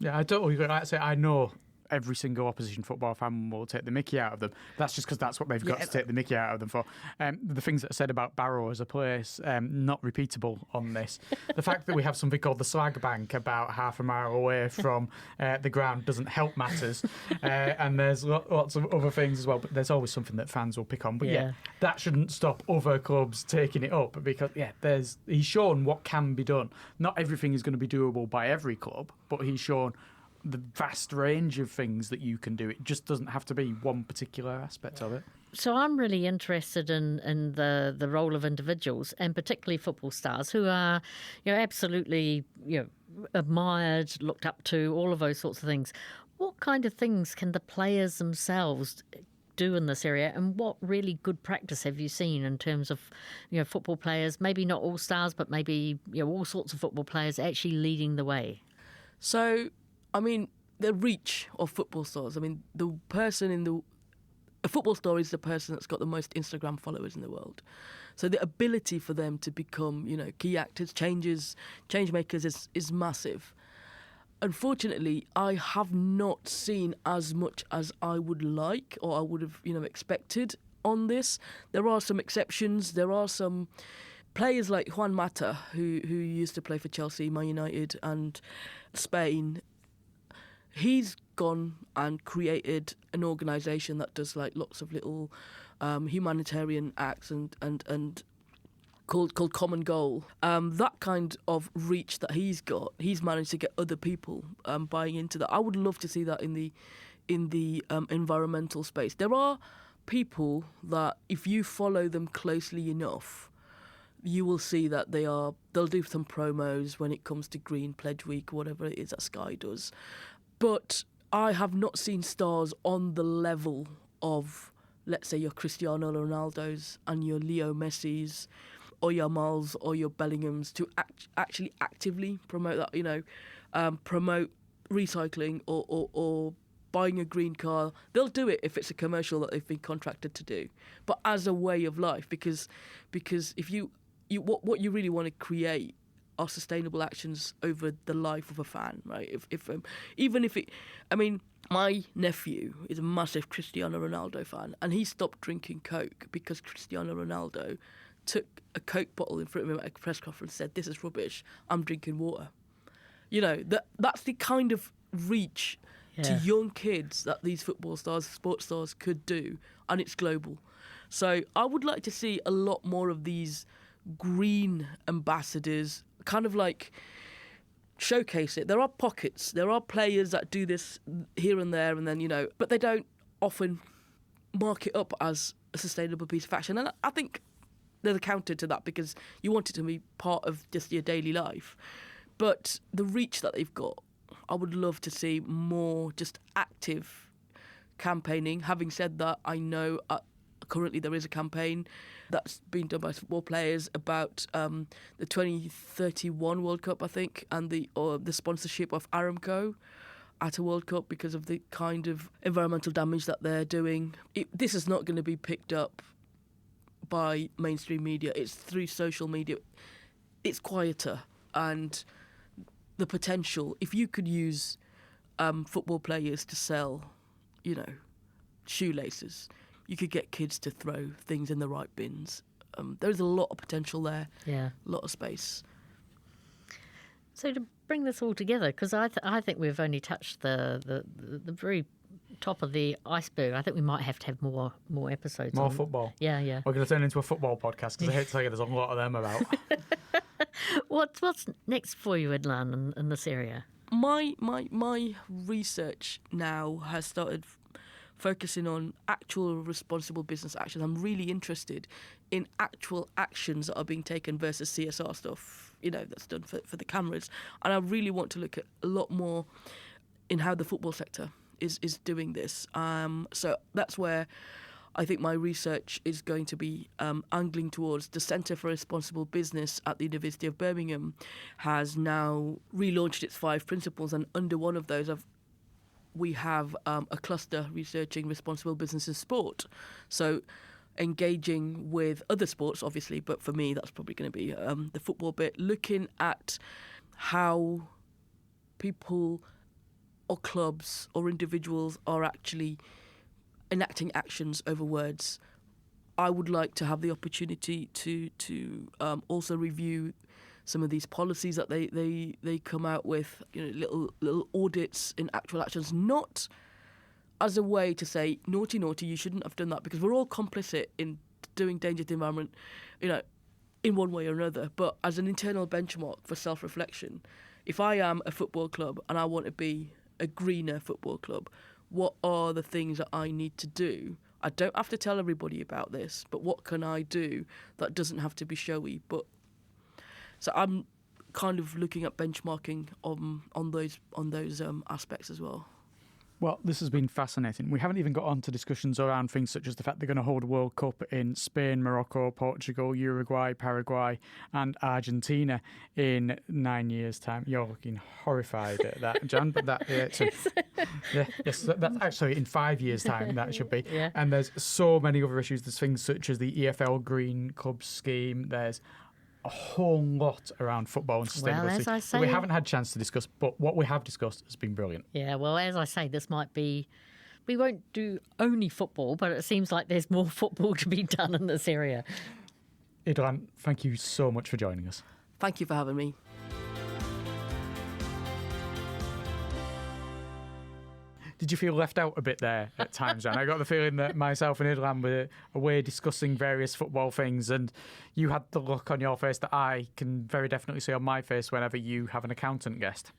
Yeah, I totally agree. Like I say, I know every single opposition football fan will take the mickey out of them. That's just because that's what they've got to take the mickey out of them for. The things that are said about Barrow as a place, not repeatable on this. The fact that we have something called the Slag Bank about half a mile away from the ground doesn't help matters. And there's lots of other things as well, but there's always something that fans will pick on. But that shouldn't stop other clubs taking it up, because he's shown what can be done. Not everything is going to be doable by every club, but he's shown the vast range of things that you can do. It just doesn't have to be one particular aspect of it. So I'm really interested in the role of individuals, and particularly football stars who are, absolutely, admired, looked up to, all of those sorts of things. What kind of things can the players themselves do in this area, and what really good practice have you seen in terms of, football players, maybe not all stars, but maybe, all sorts of football players actually leading the way? So, the reach of football stars. The person a football star is the person that's got the most Instagram followers in the world. So the ability for them to become, key actors, change makers is massive. Unfortunately, I have not seen as much as I would like or I would have, expected on this. There are some exceptions. There are some players like Juan Mata, who used to play for Chelsea, Man United and Spain. He's gone and created an organisation that does like lots of little humanitarian acts and called Common Goal. That kind of reach that he's got, he's managed to get other people buying into that. I would love to see that in the environmental space. There are people that if you follow them closely enough, you will see that they'll do some promos when it comes to Green Pledge Week, whatever it is that Sky does. But I have not seen stars on the level of, let's say, your Cristiano Ronaldos and your Leo Messis or your Mals or your Bellinghams to actually actively promote that, promote recycling or buying a green car. They'll do it if it's a commercial that they've been contracted to do, but as a way of life, because if you what you really want to create are sustainable actions over the life of a fan, right? My nephew is a massive Cristiano Ronaldo fan, and he stopped drinking Coke because Cristiano Ronaldo took a Coke bottle in front of him at a press conference and said, "This is rubbish, I'm drinking water." That's the kind of reach to young kids that these football stars, sports stars could do, and it's global. So I would like to see a lot more of these green ambassadors kind of like showcase it. There are pockets, there are players that do this here and there, and then, but they don't often mark it up as a sustainable piece of action. And I think there's a counter to that because you want it to be part of just your daily life. But the reach that they've got, I would love to see more just active campaigning. Having said that, I know currently there is a campaign that's been done by football players about the 2031 World Cup, I think, and the sponsorship of Aramco at a World Cup because of the kind of environmental damage that they're doing. This is not going to be picked up by mainstream media. It's through social media. It's quieter, and the potential, if you could use football players to sell, shoelaces, you could get kids to throw things in the right bins. There's a lot of potential there. Yeah. A lot of space. So to bring this all together, because I think we've only touched the very top of the iceberg. I think we might have to have more episodes. More football. Yeah. We're going to turn into a football podcast because I hate to tell you there's a lot of them about. What's next for you, Idlan, in this area? My research now has started focusing on actual responsible business actions. I'm really interested in actual actions that are being taken versus CSR stuff, that's done for the cameras. And I really want to look at a lot more in how the football sector is doing this. So that's where I think my research is going to be angling towards. The Centre for Responsible Business at the University of Birmingham has now relaunched its 5 principles, and under one of those we have a cluster researching responsible business in sport. So engaging with other sports, obviously, but for me, that's probably going to be the football bit, looking at how people or clubs or individuals are actually enacting actions over words. I would like to have the opportunity to also review some of these policies that they come out with, little audits in actual actions, not as a way to say, naughty, you shouldn't have done that, because we're all complicit in doing danger to the environment, in one way or another, but as an internal benchmark for self-reflection. If I am a football club and I want to be a greener football club, what are the things that I need to do? I don't have to tell everybody about this, but what can I do that doesn't have to be showy? So I'm kind of looking at benchmarking on those aspects as well. Well, this has been fascinating. We haven't even got on to discussions around things such as the fact they're going to hold a World Cup in Spain, Morocco, Portugal, Uruguay, Paraguay and Argentina in 9 years' time. You're looking horrified at that, Jan, but that's actually in 5 years' time, that should be. Yeah. And there's so many other issues. There's things such as the EFL Green Club scheme. There's a whole lot around football and sustainability. Well, as I say, we haven't had a chance to discuss, but what we have discussed has been brilliant. Yeah, well, as I say, this might be... We won't do only football, but it seems like there's more football to be done in this area. Idlan, thank you so much for joining us. Thank you for having me. Did you feel left out a bit there at times, Jan? I got the feeling that myself and Idlan were away discussing various football things, and you had the look on your face that I can very definitely see on my face whenever you have an accountant guest.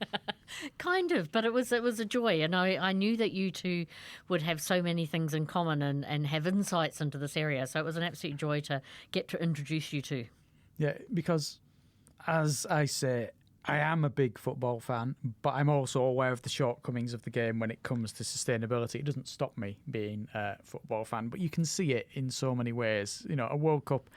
Kind of, but it was a joy, and I knew that you two would have so many things in common and have insights into this area, so it was an absolute joy to get to introduce you two. Yeah, because as I say, I am a big football fan, but I'm also aware of the shortcomings of the game when it comes to sustainability. It doesn't stop me being a football fan, but you can see it in so many ways. You know, a World Cup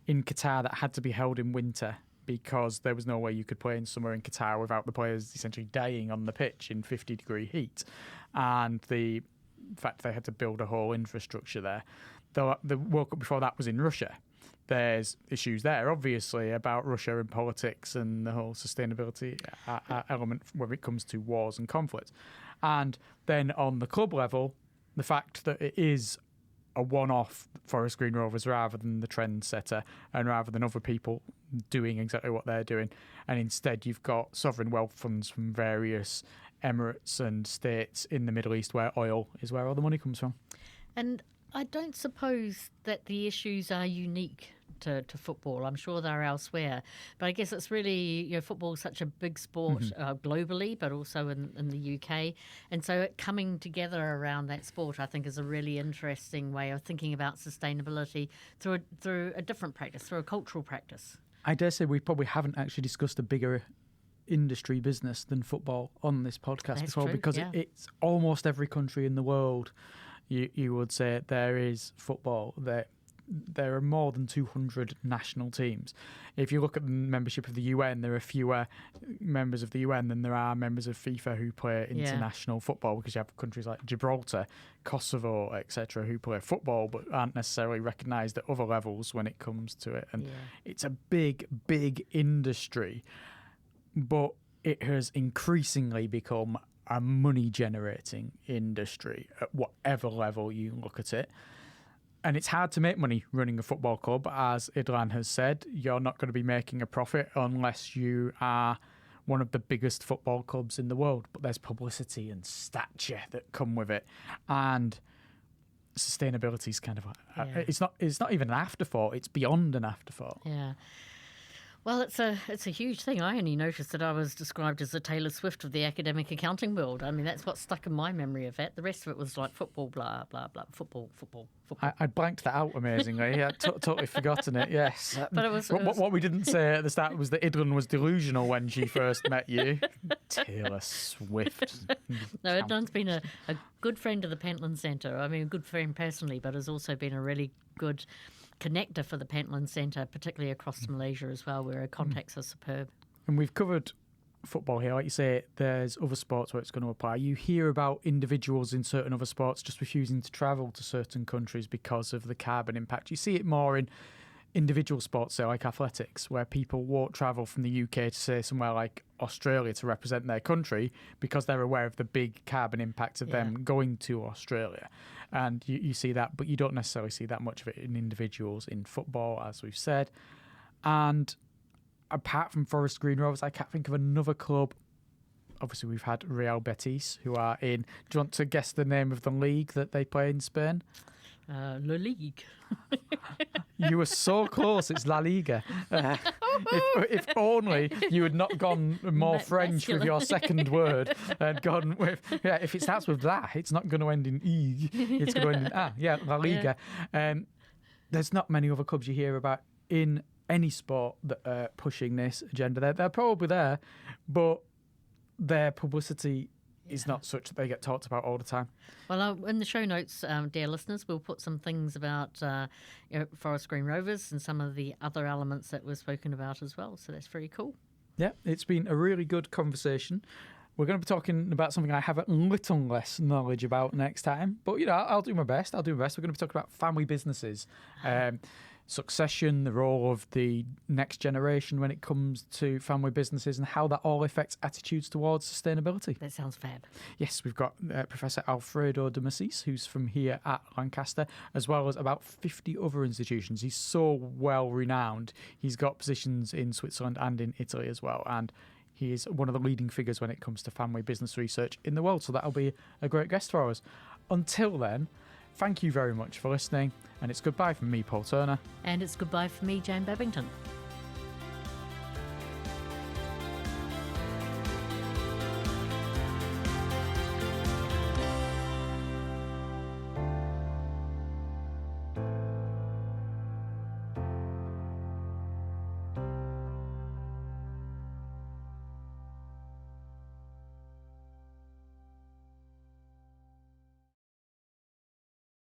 in Qatar that had to be held in winter because there was no way you could play in summer in Qatar without the players essentially dying on the pitch in 50-degree heat. And the fact they had to build a whole infrastructure there. The World Cup before that was in Russia. There's issues there, obviously, about Russia and politics and the whole sustainability element when it comes to wars and conflicts. And then on the club level, the fact that it is a one-off Forest Green Rovers rather than the trendsetter and rather than other people doing exactly what they're doing. And instead, you've got sovereign wealth funds from various emirates and states in the Middle East where oil is where all the money comes from. And I don't suppose that the issues are unique to football. I'm sure they're elsewhere. But I guess it's really, football is such a big sport globally, but also in the UK. And so it coming together around that sport, I think, is a really interesting way of thinking about sustainability through a different practice, through a cultural practice. I dare say we probably haven't actually discussed a bigger industry business than football on this podcast That's before, true, because yeah. it's almost every country in the world. You would say there is football. There are more than 200 national teams. If you look at the membership of the UN, there are fewer members of the UN than there are members of FIFA who play international football, because you have countries like Gibraltar, Kosovo, etc., who play football but aren't necessarily recognised at other levels when it comes to it. And it's a big, big industry, but it has increasingly become a money-generating industry at whatever level you look at it. And it's hard to make money running a football club. As Idlan has said, you're not going to be making a profit unless you are one of the biggest football clubs in the world. But there's publicity and stature that come with it. And sustainability is kind of... It's not even an afterthought. It's beyond an afterthought. Yeah. Well, it's a huge thing. I only noticed that I was described as the Taylor Swift of the academic accounting world. I mean, that's what stuck in my memory of it. The rest of it was like football, blah, blah, blah, football. I blanked that out amazingly. I'd totally forgotten it, yes. But it was what we didn't say at the start was that Idlan was delusional when she first met you. Taylor Swift. No, Idlan's been a good friend of the Pentland Centre. I mean, a good friend personally, but has also been a really good connector for the Pentland Centre, particularly across to Malaysia as well, where her contacts are superb. And we've covered football here. Like you say, there's other sports where it's going to apply. You hear about individuals in certain other sports just refusing to travel to certain countries because of the carbon impact. You see it more in individual sports, say, like athletics, where people won't travel from the UK to, say, somewhere like Australia to represent their country because they're aware of the big carbon impact of them going to Australia. And you see that, but you don't necessarily see that much of it in individuals in football, as we've said. And apart from Forest Green Rovers, I can't think of another club. Obviously, we've had Real Betis, who are in... Do you want to guess the name of the league that they play in Spain? La Ligue. You were so close. It's La Liga. If only you had not gone more French with your second word and gone with, if it starts with that, it's not going to end in E. It's going to end in La Liga. There's not many other clubs you hear about in any sport that are pushing this agenda. They're probably there, but their publicity is not such that they get talked about all the time. Well, in the show notes, dear listeners, we'll put some things about Forest Green Rovers and some of the other elements that were spoken about as well. So that's very cool. Yeah, it's been a really good conversation. We're going to be talking about something I have a little less knowledge about next time. But, I'll do my best. We're going to be talking about family businesses, succession, the role of the next generation when it comes to family businesses and how that all affects attitudes towards sustainability. That sounds fab. Yes, we've got Professor Alfredo de Massis, who's from here at Lancaster, as well as about 50 other institutions. He's so well renowned. He's got positions in Switzerland and in Italy as well. And he is one of the leading figures when it comes to family business research in the world. So that'll be a great guest for us. Until then, thank you very much for listening. And it's goodbye from me, Paul Turner. And it's goodbye from me, Jane Babington.